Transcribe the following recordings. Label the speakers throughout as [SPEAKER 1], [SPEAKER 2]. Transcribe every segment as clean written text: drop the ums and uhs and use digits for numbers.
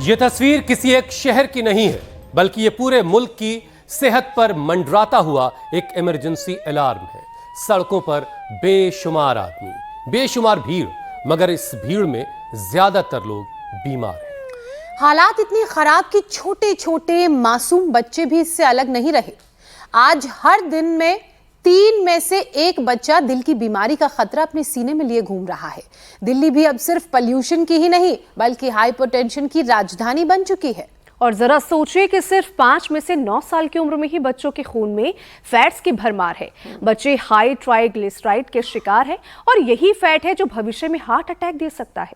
[SPEAKER 1] ये तस्वीर किसी एक शहर की नहीं है, बल्कि ये पूरे मुल्क की सेहत पर मंडराता हुआ एक इमरजेंसी अलार्म है। सड़कों पर बेशुमार आदमी, बेशुमार भीड़, मगर इस भीड़ में ज्यादातर लोग बीमार हैं।
[SPEAKER 2] हालात इतनी खराब कि छोटे छोटे मासूम बच्चे भी इससे अलग नहीं रहे। आज हर दिन में 3 में से 1 बच्चा दिल की बीमारी का खतरा अपने सीने में लिए घूम रहा है। दिल्ली भी अब सिर्फ पॉल्यूशन की ही नहीं, बल्कि हाइपरटेंशन की राजधानी बन चुकी है।
[SPEAKER 3] और जरा सोचिए कि सिर्फ 5 में से 9 साल की उम्र में ही बच्चों के खून में फैट्स की भरमार है। बच्चे हाई ट्राइग्लिसराइड के शिकार हैं और यही फैट है जो भविष्य में हार्ट अटैक दे सकता है।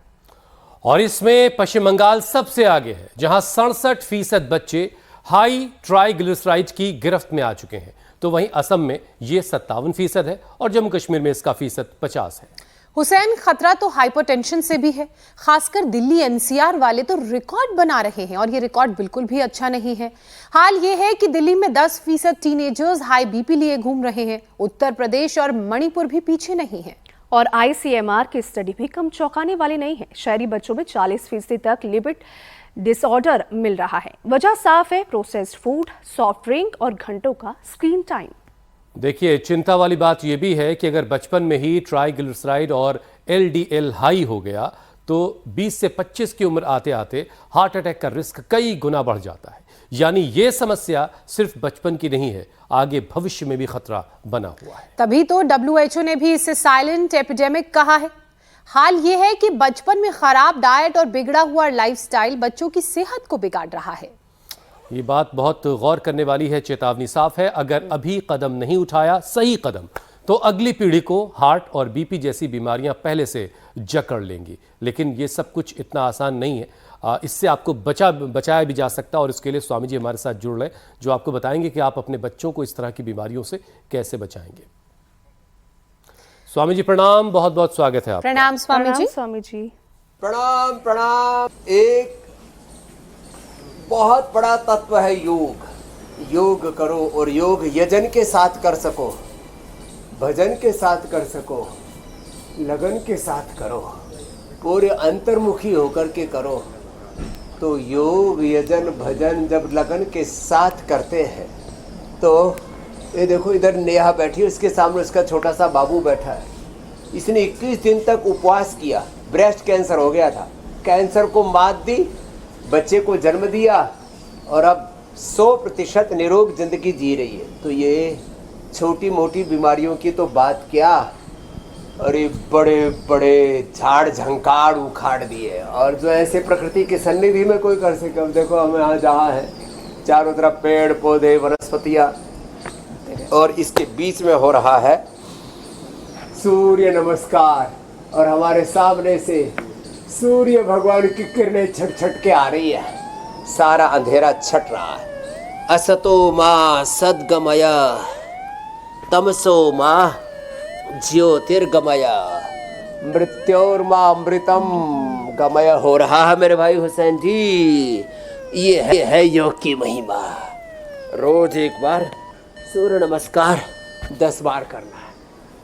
[SPEAKER 1] और इसमें पश्चिम बंगाल सबसे आगे है, जहां 67% बच्चे हाई ट्राइग्लिसराइड की गिरफ्त में आ चुके हैं। तो वहीं असम में ये 57% है और जम्मू कश्मीर में इसका फीसद 50 है।
[SPEAKER 2] हुसैन, खतरा तो हाइपरटेंशन से भी है। खासकर दिल्ली एनसीआर वाले तो रिकॉर्ड बना रहे हैं और ये रिकॉर्ड बिल्कुल भी अच्छा नहीं है। हाल ये है कि दिल्ली में 10% टीनेजर्स हाई बीपी लिए घूम रहे हैं। उत्तर प्रदेश और मणिपुर भी पीछे नहीं है।
[SPEAKER 3] और आईसीएमआर की स्टडी भी कम चौंकाने वाली नहीं है। शहरी बच्चों में 40% तक लिपिड डिसऑर्डर मिल रहा है। वजह साफ है, प्रोसेस्ड फूड, सॉफ्ट ड्रिंक और घंटों का स्क्रीन टाइम।
[SPEAKER 1] देखिए, चिंता वाली बात यह भी है कि अगर बचपन में ही ट्राइग्लिसराइड और एलडीएल हाई हो गया तो 20 से 25 की उम्र आते आते हार्ट अटैक का रिस्क कई गुना बढ़ जाता है। यानी ये समस्या सिर्फ बचपन की नहीं है, आगे भविष्य में भी खतरा बना हुआ है।
[SPEAKER 2] तभी तो WHO ने भी इसे साइलेंट एपिडेमिक कहा है। हाल ये है कि बचपन में खराब डाइट और बिगड़ा हुआ लाइफस्टाइल बच्चों की सेहत को बिगाड़ रहा है।
[SPEAKER 1] ये बात बहुत गौर करने वाली है। चेतावनी साफ है, अगर अभी कदम नहीं उठाया, सही कदम, तो अगली पीढ़ी को हार्ट और बीपी जैसी बीमारियां पहले से जकड़ लेंगी। लेकिन ये सब कुछ इतना आसान नहीं है। इससे आपको बचाया भी जा सकता है और इसके लिए स्वामी जी हमारे साथ जुड़ रहे हैं, जो आपको बताएंगे कि आप अपने बच्चों को इस तरह की बीमारियों से कैसे बचाएंगे। स्वामी जी प्रणाम, बहुत बहुत स्वागत है आपका।
[SPEAKER 2] प्रणाम स्वामी जी।
[SPEAKER 3] स्वामी जी
[SPEAKER 4] प्रणाम प्रणाम। एक बहुत बड़ा तत्व है योग। योग करो और योग यजन के साथ कर सको, भजन के साथ कर सको, लगन के साथ करो, पूरे अंतर्मुखी होकर के करो। तो योग यजन भजन जब लगन के साथ करते हैं तो ये देखो, इधर नेहा बैठी है, उसके सामने उसका छोटा सा बाबू बैठा है। इसने 21 दिन तक उपवास किया। ब्रेस्ट कैंसर हो गया था, कैंसर को मात दी, बच्चे को जन्म दिया और अब 100% निरोग जिंदगी जी रही है। तो ये छोटी मोटी बीमारियों की तो बात क्या, अरे बड़े बड़े झाड़ झंकार उखाड़ दिए। और जो ऐसे प्रकृति की सन्निधि में कोई कर सके। अब देखो, हम यहाँ जहाँ है चारों तरफ पेड़ पौधे वनस्पतियाँ, और इसके बीच में हो रहा है सूर्य नमस्कार। और हमारे सामने से सूर्य भगवान की किरणें छट छट के आ रही है। सारा अंधेरा छट रहा है। असतो मां सद्गमय तमसो मां ज्योतिर्गमय मृत्योर्मा अमृतम गमय हो रहा है मेरे भाई हुसैन जी। ये है योग की महिमा। रोज एक बार सूर्य नमस्कार 10 बार करना है।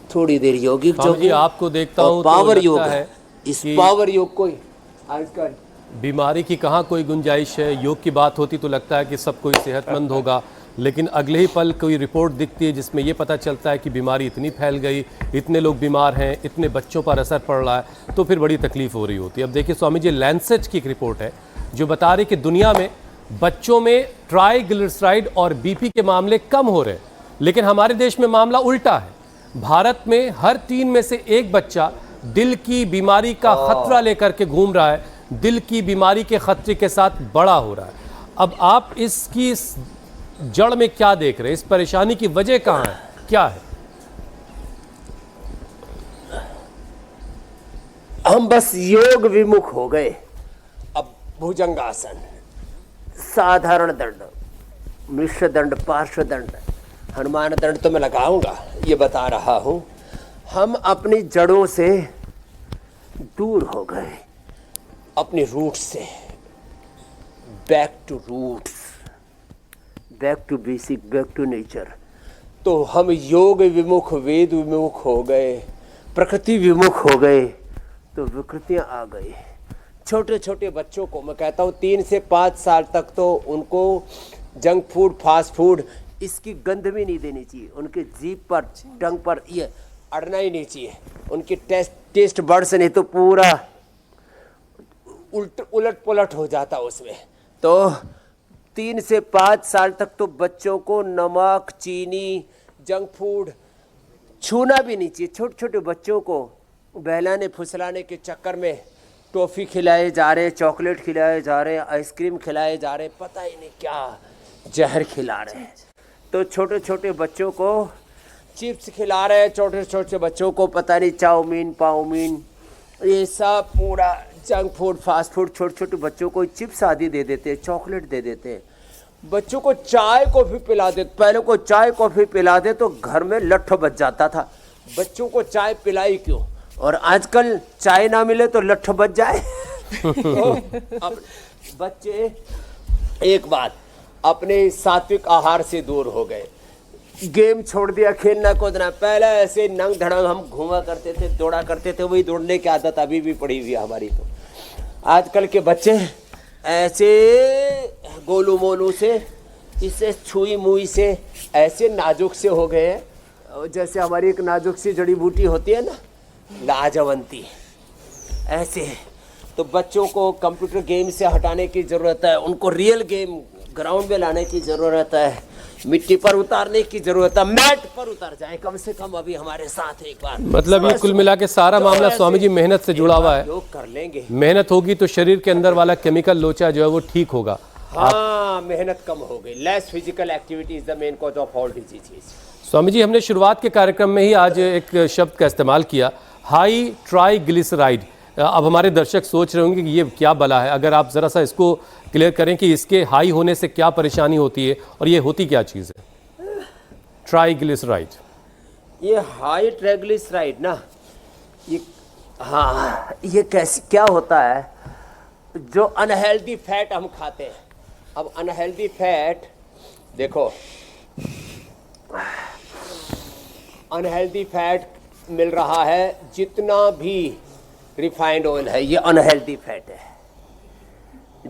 [SPEAKER 4] थोड़ी देर योगिक जो
[SPEAKER 1] जी आपको देखता हूँ
[SPEAKER 4] पावर
[SPEAKER 1] तो
[SPEAKER 4] योग
[SPEAKER 1] है
[SPEAKER 4] इस पावर योग को आजकल
[SPEAKER 1] बीमारी की कहाँ कोई गुंजाइश है। योग की बात होती तो लगता है कि सब कोई सेहतमंद होगा, लेकिन अगले ही पल कोई रिपोर्ट दिखती है जिसमें ये पता चलता है कि बीमारी इतनी फैल गई, इतने लोग बीमार हैं, इतने बच्चों पर असर पड़ रहा है, तो फिर बड़ी तकलीफ हो रही होती है। अब देखिए स्वामी जी, लैंसेट की एक रिपोर्ट है जो बता रही कि दुनिया में बच्चों में ट्राइग्लिसराइड और बीपी के मामले कम हो रहे हैं, लेकिन हमारे देश में मामला उल्टा है। भारत में हर 3 में से 1 बच्चा दिल की बीमारी का खतरा लेकर के घूम रहा है, दिल की बीमारी के खतरे के साथ बड़ा हो रहा है। अब आप इसकी जड़ में क्या देख रहे हैं? इस परेशानी की वजह कहाँ है, क्या है?
[SPEAKER 4] हम बस योग विमुख हो गए। अब भुजंगासन, साधारण दंड, मिश्र दंड, पार्श्व दंड, हनुमान दंड तो मैं लगाऊंगा, ये बता रहा हूं। हम अपनी जड़ों से दूर हो गए, अपनी रूट्स से। Back to roots, back to basic, back to nature. तो हम योग विमुख, वेद विमुख हो गए, प्रकृति विमुख हो गए, तो विकृतियां आ गई। छोटे छोटे बच्चों को मैं कहता हूँ 3 से 5 साल तक तो उनको जंक फूड, फास्ट फूड, इसकी गंध भी नहीं देनी चाहिए। उनके जीभ पर, टंग पर ये अड़ना ही नहीं चाहिए। उनके टेस्ट बड्स नहीं तो पूरा उलट पुलट हो जाता उसमें। तो 3 से 5 साल तक तो बच्चों को नमक, चीनी, जंक फूड छूना भी नहीं चाहिए। छोटे छोटे बच्चों को बहलाने फुसलाने के चक्कर में टॉफ़ी खिलाए जा रहे, चॉकलेट खिलाए जा रहे, आइसक्रीम खिलाए जा रहे, पता ही नहीं क्या जहर खिला रहे हैं। तो छोटे छोटे बच्चों को चिप्स खिला रहे हैं, छोटे छोटे बच्चों को पता नहीं चाउमीन, पाउमीन, ये सब पूरा जंक फूड, फास्ट फूड। छोटे छोटे बच्चों को चिप्स आदि दे देते हैं, चॉकलेट दे देते हैं। बच्चों को चाय कॉफ़ी पिला दे। पहले को चाय कॉफ़ी पिला दे तो घर में लट्ठ बच जाता था। बच्चों को चाय पिलाई क्यों? और आजकल चाय ना मिले तो लट्ठ बच जाए। तो अब बच्चे एक बात अपने सात्विक आहार से दूर हो गए, गेम छोड़ दिया, खेलना कूदना। पहले ऐसे नंग धड़ंग हम घूमा करते थे, दौड़ा करते थे, वही दौड़ने की आदत अभी भी पड़ी हुई है हमारी। तो आजकल के बच्चे ऐसे गोलू मोलू से, इससे छुई मुई से, ऐसे नाजुक से हो गए हैं। जैसे हमारी एक नाजुक सी जड़ी बूटी होती है ना, लाजवंती, ऐसे। तो बच्चों को कंप्यूटर गेम से हटाने की ज़रूरत है, उनको रियल गेम ग्राउंड में लाने की ज़रूरत है, मिट्टी पर उतारने की ज़रूरत है, मैट पर उतर जाए कम से कम अभी हमारे साथ एक बार।
[SPEAKER 1] मतलब ये कुल मिला के सारा मामला स्वामी जी मेहनत से जुड़ा हुआ है।
[SPEAKER 4] योग कर लेंगे,
[SPEAKER 1] मेहनत होगी तो शरीर के अंदर वाला केमिकल लोचा जो है वो ठीक होगा।
[SPEAKER 4] हाँ, मेहनत कम हो गई। Less physical activity is the main cause of all diseases.
[SPEAKER 1] Swami ji, हमने शुरुआत के कार्यक्रम में ही आज एक शब्द का इस्तेमाल किया, हाई ट्राइग्लिसराइड। अब हमारे दर्शक सोच रहे होंगे कि ये क्या बला है। अगर आप ज़रा सा इसको क्लियर करें कि इसके हाई होने से क्या परेशानी होती है और ये होती क्या चीज़ है ट्राइग्लिसराइड?
[SPEAKER 4] ये हाई ट्राइग्लिसराइड ना, ये हाँ, ये कैसे क्या होता है? जो अनहेल्दी फैट हम खाते हैं। अब अनहेल्दी फैट देखो, अनहेल्दी फैट मिल रहा है, जितना भी रिफाइंड ऑयल है ये अनहेल्दी फैट है।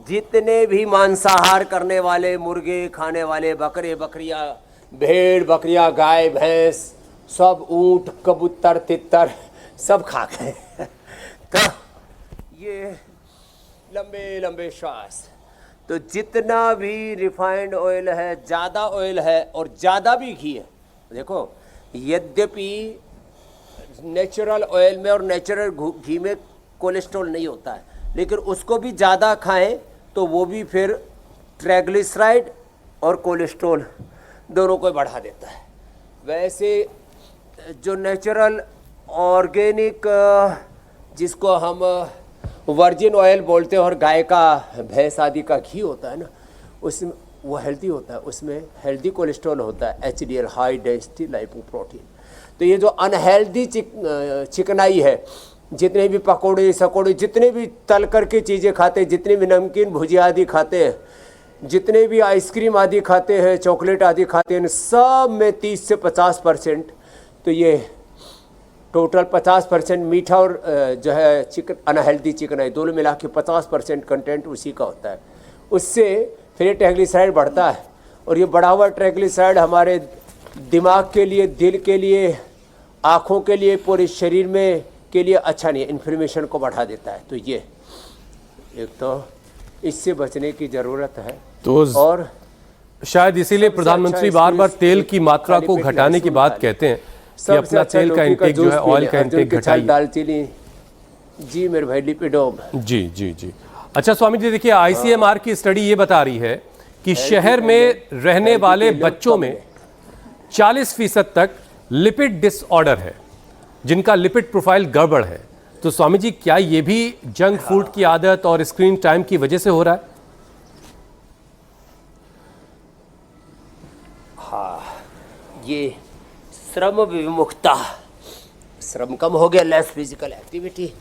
[SPEAKER 4] जितने भी मांसाहार करने वाले, मुर्गे खाने वाले, बकरे बकरियां, भेड़ बकरियां, गाय भैंस, सब ऊंट कबूतर तितर सब खा गए। तो ये लंबे लंबे श्वास, तो जितना भी रिफाइंड ऑयल है, ज़्यादा ऑयल है और ज़्यादा भी घी है। देखो, यद्यपि नेचुरल ऑयल में और नेचुरल घी में कोलेस्ट्रॉल नहीं होता है, लेकिन उसको भी ज़्यादा खाएं तो वो भी फिर ट्राइग्लिसराइड और कोलेस्ट्रॉल दोनों को बढ़ा देता है। वैसे जो नेचुरल ऑर्गेनिक, जिसको हम वर्जिन ऑयल बोलते हैं, और गाय का, भैंस आदि का घी होता है ना, उसमें वो हेल्दी होता है, उसमें हेल्दी कोलेस्ट्रॉल होता है, HDL, हाई डेंसिटी लाइपोप्रोटीन। तो ये जो अनहेल्दी चिकनाई है, जितने भी पकौड़े सकोड़े, जितने भी तल करके चीज़ें खाते हैं, जितने भी नमकीन भुजिया आदि खाते हैं, जितने भी आइसक्रीम आदि खाते हैं, चॉकलेट आदि खाते हैं, सब में 30 से 50%, तो ये टोटल 50% मीठा और जो है चिकन, अनहेल्दी चिकनाई, दोनों मिला के 50% कंटेंट उसी का होता है। उससे फिर ट्राइग्लिसराइड बढ़ता है, और ये बढ़ा हुआ ट्राइग्लिसराइड हमारे दिमाग के लिए, दिल के लिए, आँखों के लिए, पूरे शरीर में के लिए अच्छा नहीं है, इन्फ्लेमेशन को बढ़ा देता है। तो ये एक तो इससे बचने की ज़रूरत है।
[SPEAKER 1] तो
[SPEAKER 4] और
[SPEAKER 1] शायद इसीलिए प्रधानमंत्री बार बार तेल की मात्रा को घटाने की बात कहते हैं कि अपना तेल का इंटेक जो है, ऑयल का इंटेक घटाइए।
[SPEAKER 4] दालचीनी जी मेरे भाई, लिपिडोम
[SPEAKER 1] जी जी जी। अच्छा स्वामी जी, देखिए ICMR की स्टडी ये बता रही है कि शहर में रहने वाले बच्चों में 40% तक लिपिड डिसऑर्डर है, जिनका लिपिड प्रोफाइल गड़बड़ है। तो स्वामी जी, क्या ये भी जंक फूड की आदत और स्क्रीन टाइम की वजह से हो रहा है?
[SPEAKER 4] हाँ, ये श्रम विमुखता, श्रम कम हो गया, लेस फिजिकल एक्टिविटी,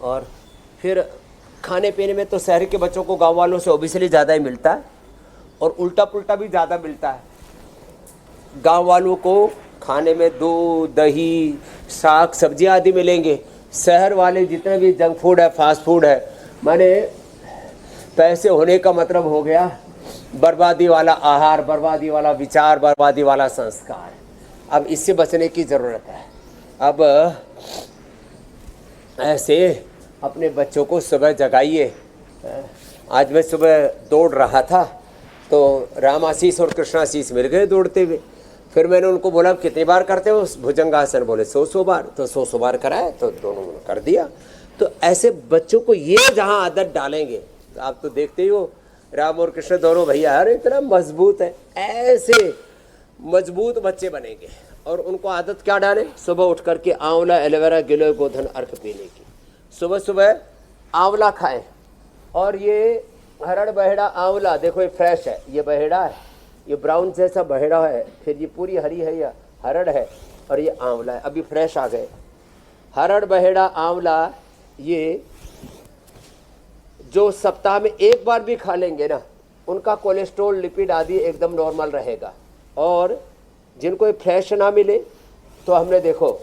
[SPEAKER 4] और फिर खाने पीने में तो शहर के बच्चों को गांव वालों से ओबियसली ज़्यादा ही मिलता है, और उल्टा पुल्टा भी ज़्यादा मिलता है। गांव वालों को खाने में दूध, दही, साग सब्जियां आदि मिलेंगे। शहर वाले जितने भी जंक फूड है, फास्ट फूड है, माने पैसे होने का मतलब हो गया बर्बादी वाला आहार, बर्बादी वाला विचार, बर्बादी वाला संस्कार। अब इससे बचने की ज़रूरत है। अब ऐसे अपने बच्चों को सुबह जगाइए। आज मैं सुबह दौड़ रहा था तो राम आशीष और कृष्ण आशीष मिल गए दौड़ते हुए। फिर मैंने उनको बोला कितनी बार करते हो भुजंगासन? बोले 100 बार। तो 100 बार कराए तो दोनों ने कर दिया। तो ऐसे बच्चों को ये जहाँ आदत डालेंगे तो आप तो देखते ही हो राम और कृष्ण दोनों भैया यार इतना मजबूत है, ऐसे मजबूत बच्चे बनेंगे। और उनको आदत क्या डालें? सुबह उठ करके आंवला, एलोवेरा, गिलोय, गोधन अर्क पीने की। सुबह सुबह आंवला खाएं। और ये हरड़ बहेड़ा आंवला देखो, ये फ्रेश है, ये बहेड़ा है, ये ब्राउन जैसा बहेड़ा है, फिर ये पूरी हरी है, ये हरड़ है, और ये आंवला है, अभी फ्रेश आ गए। हरड़ बहेड़ा आंवला ये जो सप्ताह में एक बार भी खा लेंगे ना, उनका कोलेस्ट्रॉल, लिपिड आदि एकदम नॉर्मल रहेगा। और जिनको ये फ्रेश ना मिले तो हमने देखो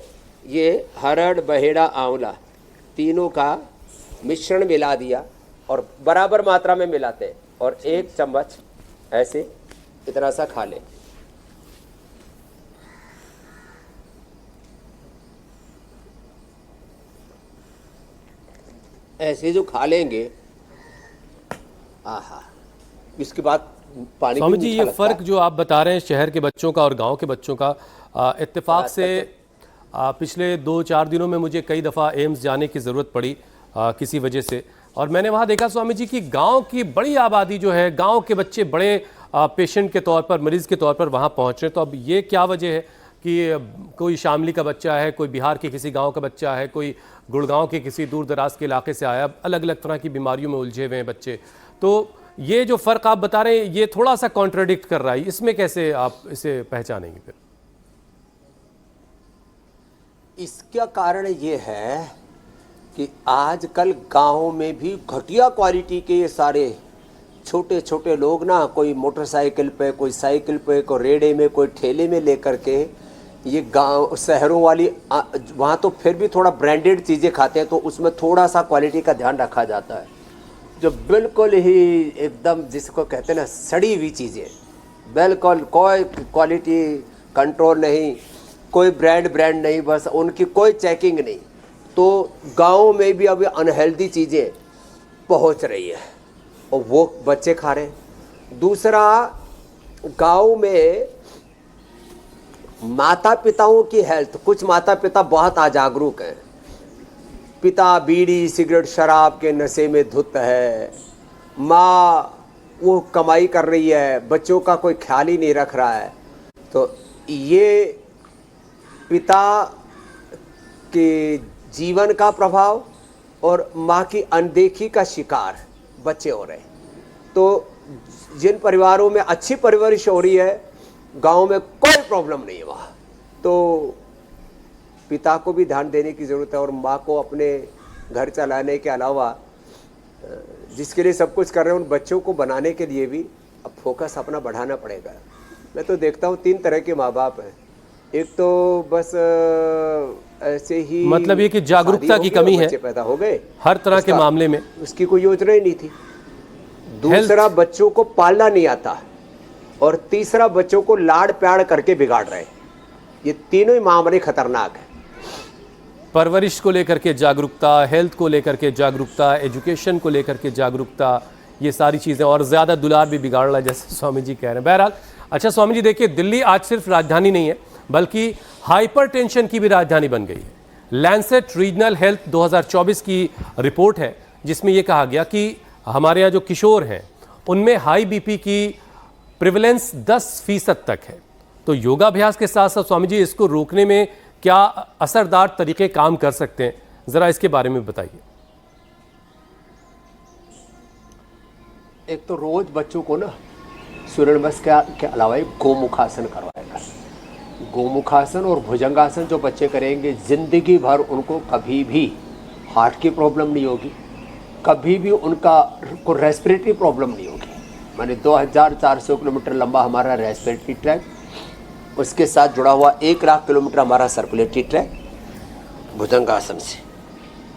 [SPEAKER 4] ये हरड़ बहेड़ा आंवला तीनों का मिश्रण मिला दिया और बराबर मात्रा में मिलाते हैं और 1 चम्मच ऐसे इतना सा खा लें। ऐसे जो खा लेंगे, आहा, इसके बाद पानी
[SPEAKER 1] स्वामी
[SPEAKER 4] भी
[SPEAKER 1] जी
[SPEAKER 4] मीठा
[SPEAKER 1] ये
[SPEAKER 4] लगता
[SPEAKER 1] फ़र्क
[SPEAKER 4] है।
[SPEAKER 1] जो आप बता रहे हैं शहर के बच्चों का और गांव के बच्चों का, इत्तेफाक से पिछले 2-4 दिनों में मुझे कई दफ़ा एम्स जाने की ज़रूरत पड़ी किसी वजह से, और मैंने वहाँ देखा स्वामी जी कि गांव की बड़ी आबादी जो है, गांव के बच्चे बड़े पेशेंट के तौर पर, मरीज़ के तौर पर वहाँ पहुँच रहे हैं। तो अब ये क्या वजह है कि कोई शामली का बच्चा है, कोई बिहार के किसी गाँव का बच्चा है, कोई गुड़गांव के किसी दूर दराज के इलाके से आया, अलग अलग तरह की बीमारियों में उलझे हुए हैं बच्चे। तो ये जो फ़र्क आप बता रहे हैं ये थोड़ा सा कॉन्ट्राडिक्ट कर रहा है, इसमें कैसे आप इसे पहचानेंगे फिर?
[SPEAKER 4] इसका कारण ये है कि आजकल गाँव में भी घटिया क्वालिटी के ये सारे छोटे छोटे लोग ना, कोई मोटरसाइकिल पे, कोई साइकिल पे, कोई रेड़े में, कोई ठेले में लेकर के ये गांव शहरों वाली वहाँ तो फिर भी थोड़ा ब्रांडेड चीज़ें खाते हैं तो उसमें थोड़ा सा क्वालिटी का ध्यान रखा जाता है। जो बिल्कुल ही एकदम जिसको कहते हैं ना सड़ी हुई चीज़ें, बिल्कुल कोई क्वालिटी कंट्रोल नहीं, कोई ब्रांड नहीं, बस उनकी कोई चेकिंग नहीं। तो गाँव में भी अभी अनहेल्दी चीज़ें पहुँच रही है और वो बच्चे खा रहे हैं। दूसरा, गाँव में माता पिताओं की हेल्थ, कुछ माता पिता बहुत अजागरूक हैं। पिता बीड़ी सिगरेट शराब के नशे में धुत है, माँ वो कमाई कर रही है, बच्चों का कोई ख्याल ही नहीं रख रहा है। तो ये पिता के जीवन का प्रभाव और माँ की अनदेखी का शिकार बच्चे हो रहे हैं। तो जिन परिवारों में अच्छी परवरिश हो रही है, गांव में कोई प्रॉब्लम नहीं है वहाँ, तो पिता को भी ध्यान देने की ज़रूरत है और माँ को अपने घर चलाने के अलावा जिसके लिए सब कुछ कर रहे हैं उन बच्चों को बनाने के लिए भी अब फोकस अपना बढ़ाना पड़ेगा। मैं तो देखता हूँ 3 तरह के माँ बाप हैं। एक तो बस ऐसे ही,
[SPEAKER 1] मतलब ये कि जागरूकता की कमी है,
[SPEAKER 4] बच्चे पैदा हो गए
[SPEAKER 1] हर तरह के मामले में,
[SPEAKER 4] उसकी कोई योजना ही नहीं थी। दूसरा, बच्चों को पालना नहीं आता, और तीसरा, बच्चों को लाड़ प्यार करके बिगाड़ रहे हैं। ये तीनों ही मामले खतरनाक है।
[SPEAKER 1] परवरिश को लेकर के जागरूकता, हेल्थ को लेकर के जागरूकता, एजुकेशन को लेकर के जागरूकता, ये सारी चीज़ें, और ज़्यादा दुलार भी बिगाड़ रहा है जैसे स्वामी जी कह रहे हैं। बहरहाल अच्छा स्वामी जी देखिए, दिल्ली आज सिर्फ राजधानी नहीं है बल्कि हाइपरटेंशन की भी राजधानी बन गई है। लैंसेट रीजनल हेल्थ 2024 की रिपोर्ट है जिसमें यह कहा गया कि हमारे यहाँ जो किशोर हैं उनमें हाई बीपी की प्रिवलेंस 10% तक है। तो योगाभ्यास के साथ साथ स्वामी जी इसको रोकने में क्या असरदार तरीके काम कर सकते हैं, ज़रा इसके बारे में बताइए।
[SPEAKER 4] एक तो रोज बच्चों को ना सूर्य नमस्कार के अलावा गोमुखासन करवाएगा। गोमुखासन और भुजंगासन जो बच्चे करेंगे, जिंदगी भर उनको कभी भी हार्ट की प्रॉब्लम नहीं होगी, कभी भी उनका को रेस्पिरेटरी प्रॉब्लम नहीं होगी। माने 2400 किलोमीटर लंबा हमारा रेस्पिरेटरी ट्रैक, उसके साथ जुड़ा हुआ 1 लाख किलोमीटर हमारा सर्कुलेटरी ट्रैक भुजंगासन से,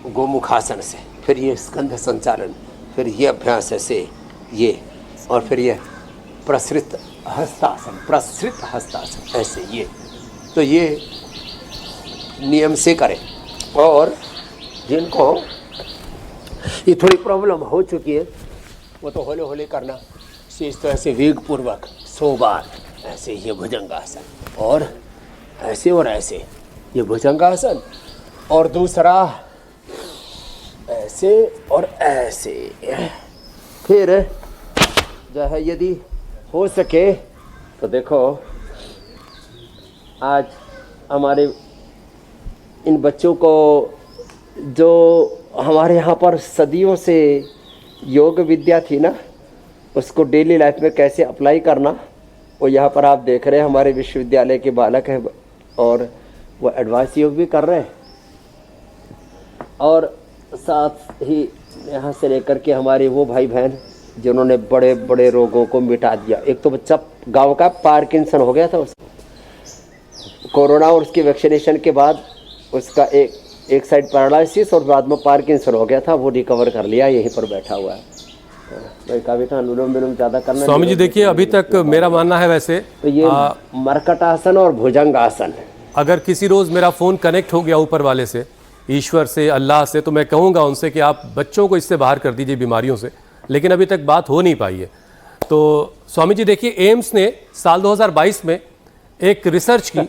[SPEAKER 4] गोमुखासन से। फिर फिर ये स्कंध संचालन, फिर ये अभ्यास ऐसे, ये, और फिर ये प्रसृत हस्तासन ऐसे, ये। तो ये नियम से करें। और जिनको ये थोड़ी प्रॉब्लम हो चुकी है वो तो हौले हौले करना, इस तरह से वेग पूर्वक 100 बार ऐसे, ये भुजंगासन, और ऐसे ये भुजंगासन, और दूसरा ऐसे और ऐसे। फिर जो है यदि हो सके तो देखो, आज हमारे इन बच्चों को जो हमारे यहाँ पर सदियों से योग विद्या थी ना, उसको डेली लाइफ में कैसे अप्लाई करना, वो यहाँ पर आप देख रहे हैं हमारे विश्वविद्यालय के बालक हैं, और वो एडवांस योग भी कर रहे हैं, और साथ ही यहाँ से लेकर के हमारे वो भाई बहन जिन्होंने बड़े बड़े रोगों को मिटा दिया। एक तो बच्चा गांव का पार्किंसन हो गया था, उसको कोरोना और उसके वैक्सीनेशन के बाद उसका एक साइड पैरालिसिस और बाद में पार्किंसन हो गया था, वो रिकवर कर लिया, यहीं पर बैठा हुआ है। कभी तो अनुलोम विलोम ज़्यादा करना।
[SPEAKER 1] स्वामी जी देखिए, अभी तक मेरा मानना है वैसे
[SPEAKER 4] तो ये मरकटासन और भुजंगासन,
[SPEAKER 1] अगर किसी रोज़ मेरा फ़ोन कनेक्ट हो गया ऊपर वाले से, ईश्वर से, अल्लाह से, तो मैं कहूँगा उनसे कि आप बच्चों को इससे बाहर कर दीजिए बीमारियों से, लेकिन अभी तक बात हो नहीं पाई है। तो स्वामी जी देखिए, एम्स ने साल 2022 में एक रिसर्च की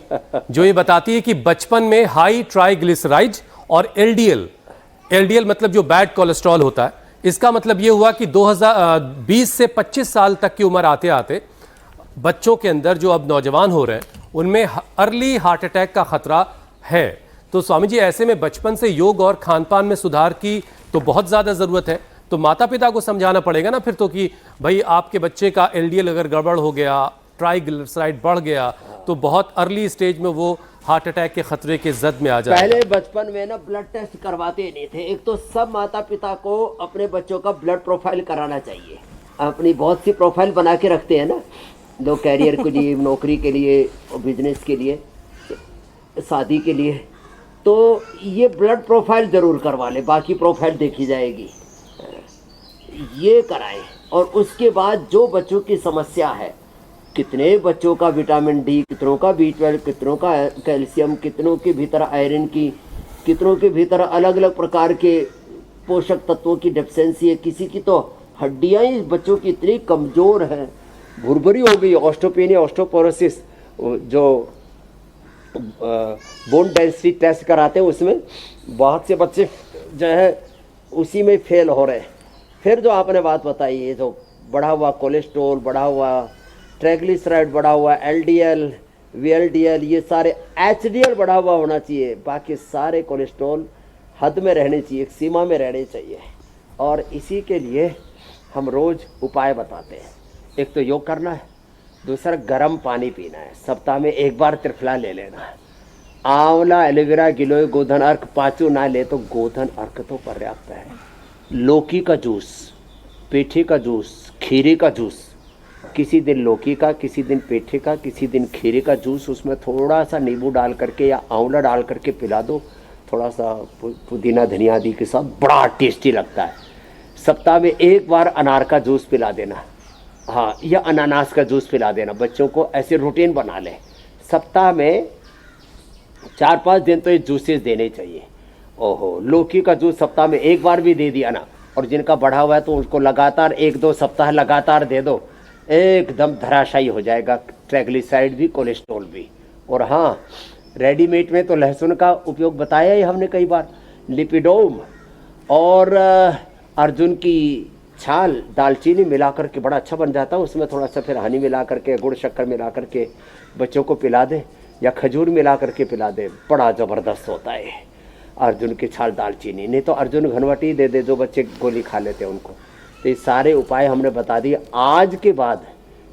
[SPEAKER 1] जो ये बताती है कि बचपन में हाई ट्राइग्लिसराइड और एलडीएल मतलब जो बैड कोलेस्ट्रॉल होता है, इसका मतलब ये हुआ कि 2020 से 25 साल तक की उम्र आते आते बच्चों के अंदर, जो अब नौजवान हो रहे हैं, उनमें अर्ली हार्ट अटैक का खतरा है। तो स्वामी जी ऐसे में बचपन से योग और खान पान में सुधार की तो बहुत ज़्यादा ज़रूरत है। तो माता पिता को समझाना पड़ेगा ना फिर तो, कि भाई आपके बच्चे का एलडीएल अगर गड़बड़ हो गया, ट्राइग्लिसराइड बढ़ गया, तो बहुत अर्ली स्टेज में वो हार्ट अटैक के खतरे के जद में आ जाए।
[SPEAKER 4] पहले बचपन में ना ब्लड टेस्ट करवाते नहीं थे। एक तो सब माता पिता को अपने बच्चों का ब्लड प्रोफाइल कराना चाहिए। अपनी बहुत सी प्रोफाइल बना के रखते हैं ना लोग, कैरियर के लिए, नौकरी के लिए, बिजनेस के लिए, शादी के लिए, तो ये ब्लड प्रोफाइल जरूर करवा ले, बाकी प्रोफाइल देखी जाएगी, ये कराएं। और उसके बाद जो बच्चों की समस्या है, कितने बच्चों का विटामिन डी, कितनों का B12, कितनों का कैल्शियम, कितनों के भीतर आयरन की, कितनों के भीतर अलग अलग प्रकार के पोषक तत्वों की डेफिशिएंसी है। किसी की तो हड्डियां ही बच्चों की इतनी कमज़ोर हैं, भुरभुरी हो गई, ऑस्टोपेनिया, ऑस्टोपोरोसिस, जो बोन डेंसिटी टेस्ट कराते हैं उसमें बहुत से बच्चे जो है उसी में फेल हो रहे हैं। फिर जो आपने बात बताई है, जो बढ़ा हुआ कोलेस्ट्रॉल, बढ़ा हुआ ट्राइग्लिसराइड, बढ़ा हुआ LDL, VLDL, ये सारे, HDL बढ़ा हुआ होना चाहिए, बाकी सारे कोलेस्ट्रॉल हद में रहने चाहिए, एक सीमा में रहने चाहिए। और इसी के लिए हम रोज़ उपाय बताते हैं। एक तो योग करना है, दूसरा गर्म पानी पीना है, सप्ताह में 1 बार त्रिफला ले लेना है। आंवला, एलोवेरा, गिलोय, गोधन अर्क पाँचों ना ले तो गोधन अर्क तो पर्याप्त है। लौकी का जूस, पेठे का जूस, खीरे का जूस, किसी दिन लौकी का, किसी दिन पेठे का, किसी दिन खीरे का जूस, उसमें थोड़ा सा नींबू डाल करके या आंवला डाल करके पिला दो, थोड़ा सा पुदीना धनिया आदि के साथ, बड़ा टेस्टी लगता है। सप्ताह में 1 बार अनार का जूस पिला देना, हाँ, या अनानास का जूस पिला देना। बच्चों को ऐसे रूटीन बना लें, सप्ताह में 4-5 दिन तो ये जूसेस देने चाहिए। ओहो, लौकी का जूस सप्ताह में 1 बार भी दे दिया ना, और जिनका बढ़ा हुआ है तो उसको लगातार 1-2 सप्ताह लगातार दे दो, एकदम धराशायी हो जाएगा, ट्राइग्लिसराइड भी, कोलेस्ट्रॉल भी। और हाँ, रेडीमेड में तो लहसुन का उपयोग बताया ही हमने कई बार, लिपिडोम और अर्जुन की छाल, दालचीनी मिला करके बड़ा अच्छा बन जाता है। उसमें थोड़ा सा फिर हनी मिला करके, गुड़ शक्कर मिला करके बच्चों को पिला दे, या खजूर मिला करके पिला दे, बड़ा ज़बरदस्त होता है। अर्जुन की छाल, दालचीनी, नहीं तो अर्जुन घनवटी दे दे, जो बच्चे गोली खा लेते हैं उनको। तो ये सारे उपाय हमने बता दिए। आज के बाद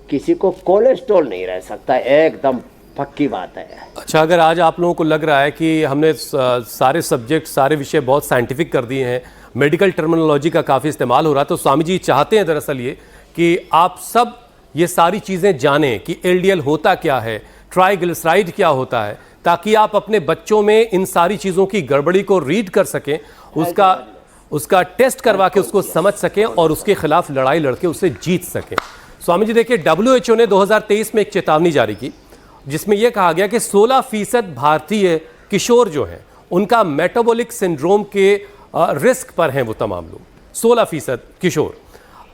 [SPEAKER 4] किसी को कोलेस्ट्रॉल नहीं रह सकता, एकदम पक्की बात है।
[SPEAKER 1] अच्छा, अगर आज आप लोगों को लग रहा है कि हमने सारे सब्जेक्ट, सारे विषय बहुत साइंटिफिक कर दिए हैं, मेडिकल टर्मिनोलॉजी का काफ़ी इस्तेमाल हो रहा है, तो स्वामी जी चाहते हैं दरअसल ये कि आप सब ये सारी चीज़ें जानें कि LDL होता क्या है, ट्राइग्लिसराइड क्या होता है, ताकि आप अपने बच्चों में इन सारी चीज़ों की गड़बड़ी को रीड कर सकें, उसका उसका टेस्ट करवा के उसको समझ सकें और उसके खिलाफ लड़ाई लड़के उसे जीत सकें। स्वामी जी देखिए, WHO ने 2023 में एक चेतावनी जारी की जिसमें यह कहा गया कि 16% भारतीय किशोर जो हैं उनका मेटाबॉलिक सिंड्रोम के रिस्क पर हैं वो तमाम लोग। 16% किशोर,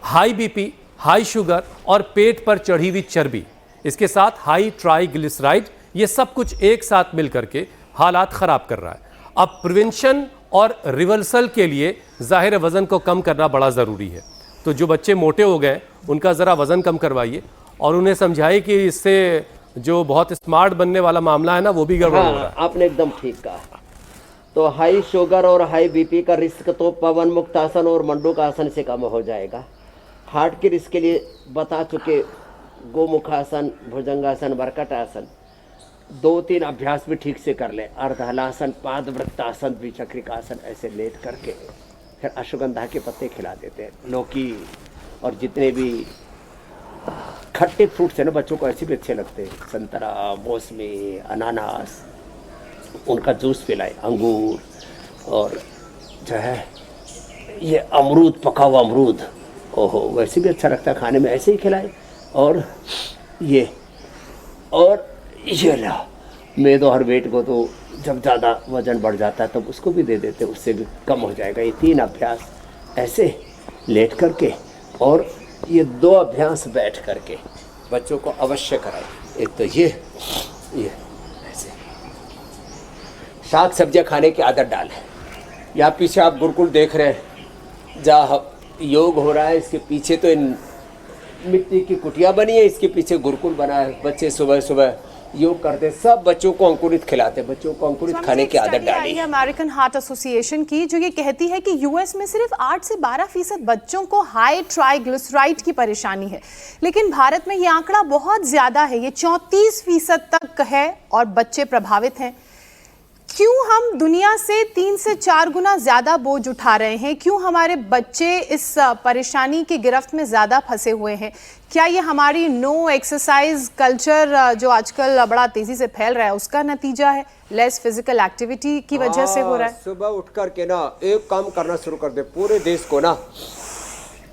[SPEAKER 1] हाई बीपी, हाई शुगर और पेट पर चढ़ी हुई चर्बी, इसके साथ हाई ट्राइग्लिसराइड, ये सब कुछ एक साथ मिलकर के हालात खराब कर रहा है। अब प्रिवेंशन और रिवर्सल के लिए जाहिर वजन को कम करना बड़ा ज़रूरी है। तो जो बच्चे मोटे हो गए उनका ज़रा वज़न कम करवाइए और उन्हें समझाइए कि इससे जो बहुत स्मार्ट बनने वाला मामला है ना वो भी गड़बड़ हो रहा है।
[SPEAKER 5] आपने एकदम ठीक कहा। तो हाई शुगर और हाई बीपी का रिस्क तो पवन मुक्त आसन और मंडूक आसन से कम हो जाएगा। हार्ट के रिस्क के लिए बता चुके गोमुखासन, भुजंगासन, बरकट आसन, 2-3 अभ्यास भी ठीक से कर ले। अर्धहलासन, पादवृत्तासन, द्विचक्रिकासन, ऐसे लेट करके फिर अश्वगंधा के पत्ते खिला देते हैं। लौकी और जितने भी खट्टे फ्रूट्स हैं ना बच्चों को ऐसे भी अच्छे लगते हैं, संतरा, मौसमी, अनानास, उनका जूस पिलाए। अंगूर और जो है ये अमरूद, पका हुआ अमरूद, ओहो वैसे भी अच्छा लगता है खाने में, ऐसे ही खिलाए। और ये ला मेदो हर वेट को तो जब ज़्यादा वजन बढ़ जाता है तब उसको भी दे देते, उससे भी कम हो जाएगा। ये 3 अभ्यास ऐसे लेट करके और ये 2 अभ्यास बैठ करके बच्चों को अवश्य कराएं। एक तो ये ऐसे शाक सब्जियां खाने की आदत डालें। यहाँ पीछे आप गुरुकुल देख रहे हैं जहाँ योग हो रहा है, इसके पीछे तो इन मिट्टी की कुटिया बनी है, इसके पीछे गुरुकुल बना है। बच्चे सुबह सुबह योग करते, सब बच्चों को अंकुरित खिलाते, बच्चों को अंकुरित खाने की आदत डाली है।
[SPEAKER 2] अमेरिकन हार्ट एसोसिएशन की जो ये कहती है कि यूएस में सिर्फ 8 से 12% बच्चों को हाई ट्राइग्लिसराइड की परेशानी है, लेकिन भारत में ये आंकड़ा बहुत ज्यादा है, ये 34% तक है और बच्चे प्रभावित हैं। क्यों हम दुनिया से 3 से 4 गुना ज्यादा बोझ उठा रहे हैं? क्यों हमारे बच्चे इस परेशानी की गिरफ्त में ज्यादा फंसे हुए हैं? क्या ये हमारी नो एक्सरसाइज कल्चर जो आजकल बड़ा तेजी से फैल रहा है उसका नतीजा है? लेस फिजिकल एक्टिविटी की वजह से हो रहा है?
[SPEAKER 4] सुबह उठ करके ना एक काम करना शुरू कर दे, पूरे देश को ना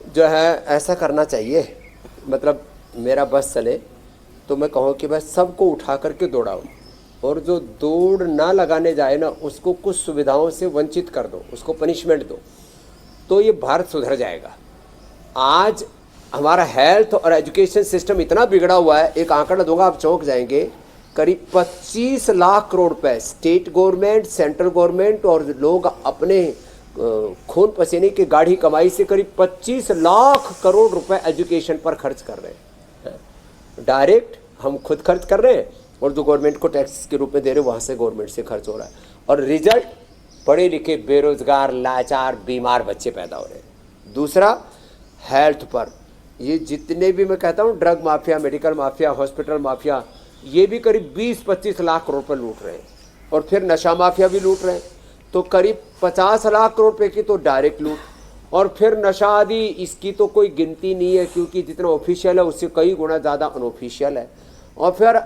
[SPEAKER 4] जो है ऐसा करना चाहिए। मतलब मेरा बस चले तो मैं कहूँ कि बस सबको उठा करके दौड़ाओ, और जो दौड़ ना लगाने जाए ना उसको कुछ सुविधाओं से वंचित कर दो, उसको पनिशमेंट दो, तो ये भारत सुधर जाएगा। आज हमारा हेल्थ और एजुकेशन सिस्टम इतना बिगड़ा हुआ है, एक आंकड़ा दूंगा आप चौंक जाएंगे, करीब 25 लाख करोड़ रुपए स्टेट गवर्नमेंट, सेंट्रल गवर्नमेंट और लोग अपने खून पसीने की गाढ़ी कमाई से करीब 25 लाख करोड़ रुपए एजुकेशन पर खर्च कर रहे हैं। डायरेक्ट हम खुद खर्च कर रहे हैं और जो गवर्नमेंट को टैक्स के रूप में दे रहे हैं वहाँ से गवर्नमेंट से खर्च हो रहा है, और रिजल्ट पढ़े लिखे बेरोजगार, लाचार, बीमार बच्चे पैदा हो रहे हैं। दूसरा हेल्थ पर, ये जितने भी मैं कहता हूँ drug mafia, medical mafia, hospital mafia, ये भी करीब 20-25 लाख करोड़ रुपये लूट रहे हैं, और फिर नशा माफिया भी लूट रहे हैं, तो करीब 50 लाख करोड़ रुपये की तो डायरेक्ट लूट, और फिर नशा आदि इसकी तो कोई गिनती नहीं है, क्योंकि जितना ऑफिशियल है उससे कई गुना ज़्यादा अनऑफिशियल है। और फिर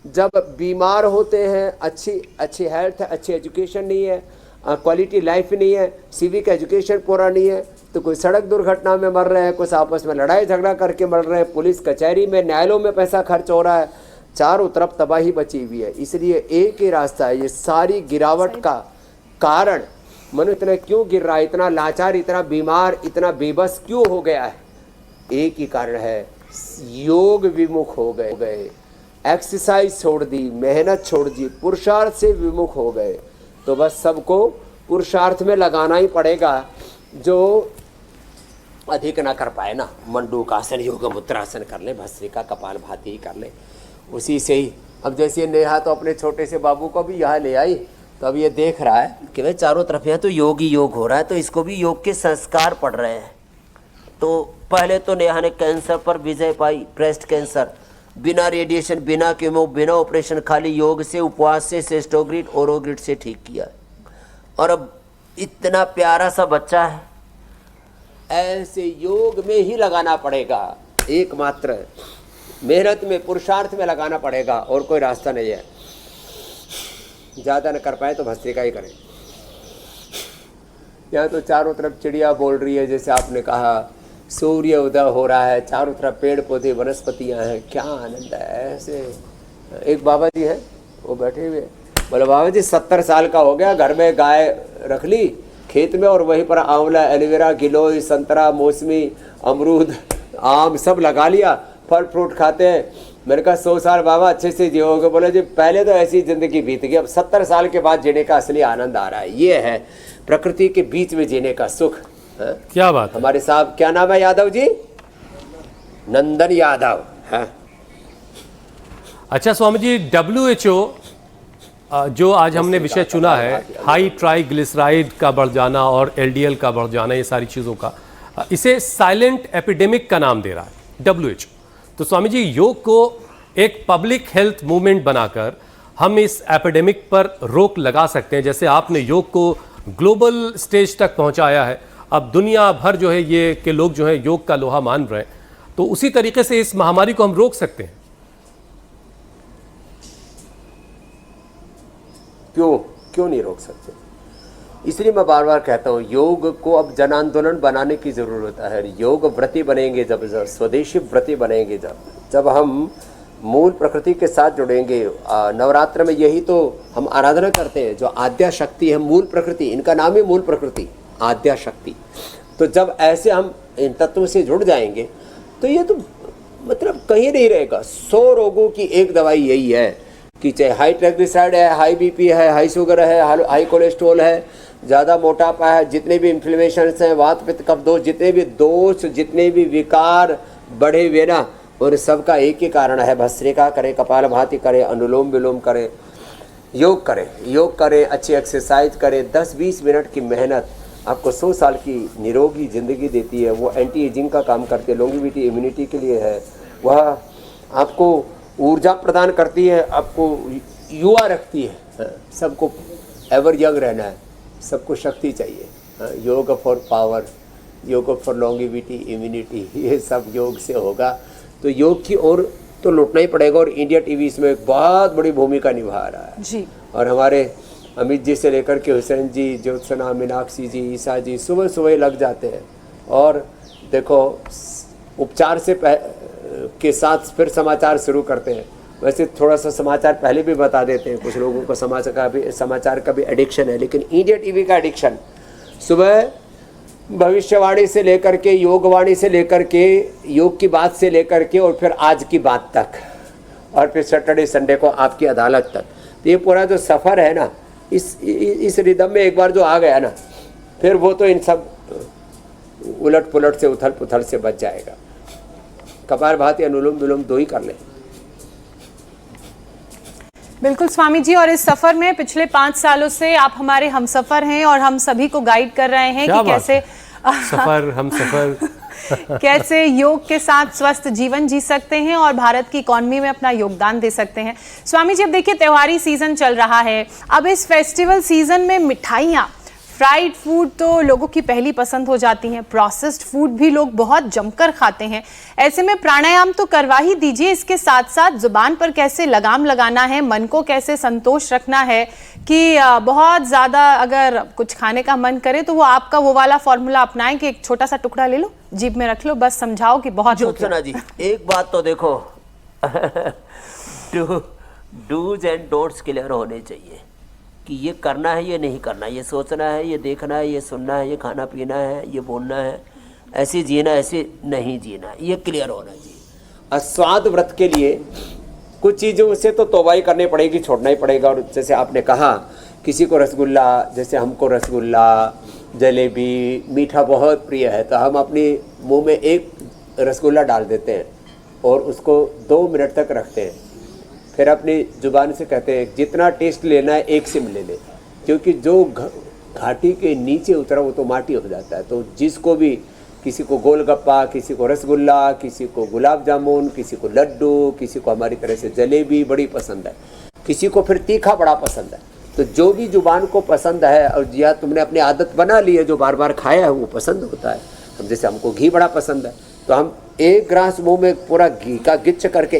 [SPEAKER 4] जब बीमार होते हैं, अच्छी हेल्थ है, अच्छी एजुकेशन नहीं है, क्वालिटी लाइफ नहीं है, सिविक एजुकेशन पूरा नहीं है, तो कोई सड़क दुर्घटना में मर रहे हैं, कुछ आपस में लड़ाई झगड़ा करके मर रहे हैं, पुलिस कचहरी में, न्यायालयों में पैसा खर्च हो रहा है, चारों तरफ तबाही बची हुई है। इसलिए एक ही रास्ता है, ये सारी गिरावट का कारण मनु इतना क्यों गिर रहा है, इतना लाचार, इतना बीमार, इतना बेबस क्यों हो गया है? एक ही कारण है, योग विमुख हो गए, एक्सरसाइज छोड़ दी, मेहनत छोड़ दी, पुरुषार्थ से विमुख हो गए। तो बस सबको पुरुषार्थ में लगाना ही पड़ेगा। जो अधिक ना कर पाए ना, मंडूकासन, योग मुद्रासन कर ले, भस्त्रिका, कपाल भाती ही कर ले, उसी से ही। अब जैसे नेहा तो अपने छोटे से बाबू को भी यहाँ ले आई, तो अब ये देख रहा है कि भाई चारों तरफ यहाँ तो योग ही योग हो रहा है, तो इसको भी योग के संस्कार पड़ रहे हैं। तो पहले तो नेहा ने कैंसर पर विजय पाई, ब्रेस्ट कैंसर, बिना रेडिएशन, बिना कीमो, बिना ऑपरेशन, खाली योग से, उपवास से, सेस्टोग्रिड, ओरोग्रिड से ठीक किया। और अब इतना प्यारा सा बच्चा है, ऐसे योग में ही लगाना पड़ेगा, एकमात्र मेहनत में, पुरुषार्थ में लगाना पड़ेगा, और कोई रास्ता नहीं है। ज़्यादा न कर पाए तो भस्त्रिका ही करें। यहाँ तो चारों तरफ चिड़िया बोल रही है, जैसे आपने कहा सूर्य उदय हो रहा है, चारों तरफ पेड़ पौधे वनस्पतियाँ हैं, क्या आनंद है। ऐसे एक बाबा जी हैं, वो बैठे हुए, बोले बाबा जी 70 साल का हो गया, घर में गाय रख ली खेत में और वहीं पर आंवला, एलोवेरा, गिलोय, संतरा, मौसमी, अमरूद, आम सब लगा लिया, फल फ्रूट खाते हैं। मैंने कहा 100 साल बाबा अच्छे से जियोगे। बोले जी पहले तो ऐसी जिंदगी बीत गई, अब 70 साल के बाद जीने का असली आनंद आ रहा है। ये है प्रकृति के बीच में जीने का सुख।
[SPEAKER 1] क्या बात है।
[SPEAKER 4] हमारे साहब क्या नाम है यादव जी? नंदन यादव है।
[SPEAKER 1] अच्छा स्वामी जी, WHO जो आज हमने विषय चुना है, हाई ट्राइग्लिसराइड का बढ़ जाना और LDL का बढ़ जाना, ये सारी चीज़ों का, इसे साइलेंट एपिडेमिक का नाम दे रहा है WHO। तो स्वामी जी, योग को एक पब्लिक हेल्थ मूवमेंट बनाकर हम इस एपिडेमिक पर रोक लगा सकते हैं। जैसे आपने योग को ग्लोबल स्टेज तक पहुंचाया है, अब दुनिया भर जो है ये के लोग जो है योग का लोहा मान रहे हैं, तो उसी तरीके से इस महामारी को हम रोक सकते हैं।
[SPEAKER 4] क्यों नहीं रोक सकते? इसलिए मैं बार बार कहता हूँ योग को अब जन आंदोलन बनाने की ज़रूरत है। योग व्रती बनेंगे जब स्वदेशी व्रती बनेंगे जब हम मूल प्रकृति के साथ जुड़ेंगे। नवरात्र में यही तो हम आराधना करते हैं, जो आद्या शक्ति है, मूल प्रकृति, इनका नाम है मूल प्रकृति, आद्या शक्ति। तो जब ऐसे हम इन तत्वों से जुड़ जाएंगे तो ये तो मतलब कहीं नहीं रहेगा। 100 रोगों की एक दवाई यही है कि चाहे हाई ट्राइग्लिसराइड है, हाई बीपी है, हाई शुगर है, हाई कोलेस्ट्रॉल है, ज़्यादा मोटापा है, जितने भी इन्फ्लेमेशन हैं, वात पित्त कफ दोष, जितने भी दोष, जितने भी विकार बढ़े हुए ना, और सबका एक ही कारण है, भस्त्रिका करें, कपालभाति करें, अनुलोम विलोम करें, योग करें, अच्छी एक्सरसाइज करें। 10-20 मिनट की मेहनत आपको 100 साल की निरोगी ज़िंदगी देती है। वो एंटी एजिंग का काम करती है, लॉन्गेविटी इम्यूनिटी के लिए है। वह आपको ऊर्जा प्रदान करती है, आपको युवा रखती है। सबको एवर यंग रहना है, सबको शक्ति चाहिए। योग फॉर पावर, योग फॉर लॉन्गेविटी, इम्यूनिटी, ये सब योग से होगा। तो योग की ओर तो लौटना ही पड़ेगा, और इंडिया टीवी इसमें एक बहुत बड़ी भूमिका निभा रहा है
[SPEAKER 2] जी।
[SPEAKER 4] और हमारे अमित जी से लेकर के हुसैन जी, ज्योत्सना, मीनाक्षी जी, ईसा जी सुबह सुबह लग जाते हैं। और देखो उपचार से के साथ फिर समाचार शुरू करते हैं। वैसे थोड़ा सा समाचार पहले भी बता देते हैं, कुछ लोगों को समाचार का भी एडिक्शन है, लेकिन इंडिया टीवी का एडिक्शन सुबह भविष्यवाणी से लेकर के, योगवाणी से लेकर के, योग की बात से लेकर के, और फिर आज की बात तक, और फिर सैटरडे संडे को आपकी अदालत तक। तो ये पूरा जो सफ़र है ना, इस रिदम में एक बार जो आ गया ना, फिर वो तो इन सब उलट पुलट से, उथल पुथल से बच जाएगा। कपालभाति, अनुलोम विलोम 2 ही कर लें।
[SPEAKER 2] बिल्कुल स्वामी जी, और इस सफर में पिछले 5 सालों से आप हमारे हमसफर हैं और हम सभी को गाइड कर रहे हैं कि कैसे
[SPEAKER 1] हमसफर
[SPEAKER 2] कैसे योग के साथ स्वस्थ जीवन जी सकते हैं और भारत की इकॉनमी में अपना योगदान दे सकते हैं। स्वामी जी, अब देखिए त्योहारी सीजन चल रहा है। अब इस फेस्टिवल सीजन में मिठाइयाँ, फ्राइड फूड तो लोगों की पहली पसंद हो जाती हैं, प्रोसेस्ड फूड भी लोग बहुत जमकर खाते हैं। ऐसे में प्राणायाम तो करवा ही दीजिए, इसके साथ साथ जुबान पर कैसे लगाम लगाना है, मन को कैसे संतोष रखना है कि बहुत ज़्यादा अगर कुछ खाने का मन करे तो वो आपका वो वाला फॉर्मूला अपनाएं कि एक छोटा सा टुकड़ा ले लो, जीभ में रख लो, बस समझाओ कि बहुत
[SPEAKER 5] ज्योत्सना जी, एक बात तो देखो डूज एंड डोंट्स क्लियर होने चाहिए कि ये करना है, ये नहीं करना, ये सोचना है, ये देखना है, ये सुनना है, ये खाना पीना है, ये बोलना है, ऐसे जीना, ऐसे नहीं जीना, ये क्लियर होना चाहिए।
[SPEAKER 4] स्वाद व्रत के लिए कुछ चीज़ों से तो तौबाही करनी पड़ेगी, छोड़ना ही पड़ेगा। और जैसे आपने कहा, किसी को रसगुल्ला, जैसे हमको रसगुल्ला, जलेबी, मीठा बहुत प्रिय है, तो हम अपने मुंह में एक रसगुल्ला डाल देते हैं और उसको 2 मिनट तक रखते हैं, फिर अपनी जुबान से कहते हैं जितना टेस्ट लेना है एक सिम ले ले, क्योंकि जो घाटी के नीचे उतरा वो तो माटी हो जाता है। तो जिसको भी, किसी को गोलगप्पा, किसी को रसगुल्ला, किसी को गुलाब जामुन, किसी को लड्डू, किसी को हमारी तरह से जलेबी बड़ी पसंद है, किसी को फिर तीखा बड़ा पसंद है। तो जो भी जुबान को पसंद है, और या तुमने अपनी आदत बना ली है, जो बार बार खाया है वो पसंद होता है। अब जैसे हमको घी बड़ा पसंद है, तो हम 1 ग्लास मुंह में पूरा घी का गिच्छ करके,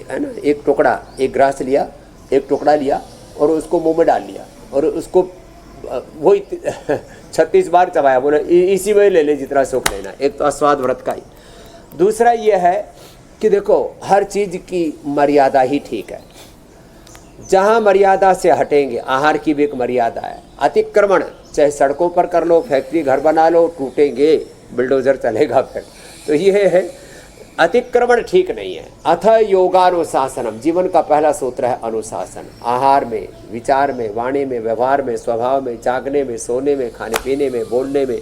[SPEAKER 4] है ना, एक ग्लास लिया, एक टुकड़ा लिया और उसको मुंह में डाल लिया और उसको वो 36 बार चबाया, बोले इसी में ले ले जितना सुख लेना। एक तो अस्वाद व्रत का ही। दूसरा ये है कि देखो हर चीज़ की मर्यादा ही ठीक है। जहाँ मर्यादा से हटेंगे, आहार की भी एक मर्यादा है। अतिक्रमण चाहे सड़कों पर कर लो, फैक्ट्री घर बना लो, टूटेंगे, बिल्डोजर चलेगा फिर। तो ये है अतिक्रमण ठीक नहीं है। अथ योगानुशासनम, जीवन का पहला सूत्र है अनुशासन। आहार में, विचार में, वाणी में, व्यवहार में, स्वभाव में, जागने में, सोने में, खाने पीने में, बोलने में,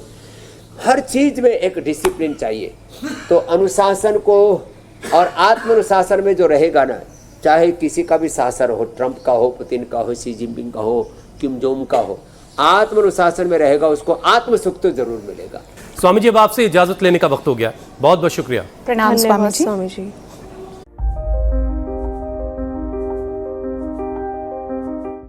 [SPEAKER 4] हर चीज में एक डिसिप्लिन चाहिए। तो अनुशासन को और आत्मानुशासन में जो रहेगा ना, चाहे किसी का भी शासन हो, ट्रंप का हो, पुतिन का हो, शी जिनपिंग का हो, किम जोंग का हो, आत्मानुशासन में रहेगा, उसको आत्मसुख तो जरूर मिलेगा।
[SPEAKER 1] स्वामी जी अब आपसे इजाजत लेने का वक्त हो गया, बहुत बहुत शुक्रिया।
[SPEAKER 2] प्रणाम स्वामी जी।
[SPEAKER 3] स्वामी जी।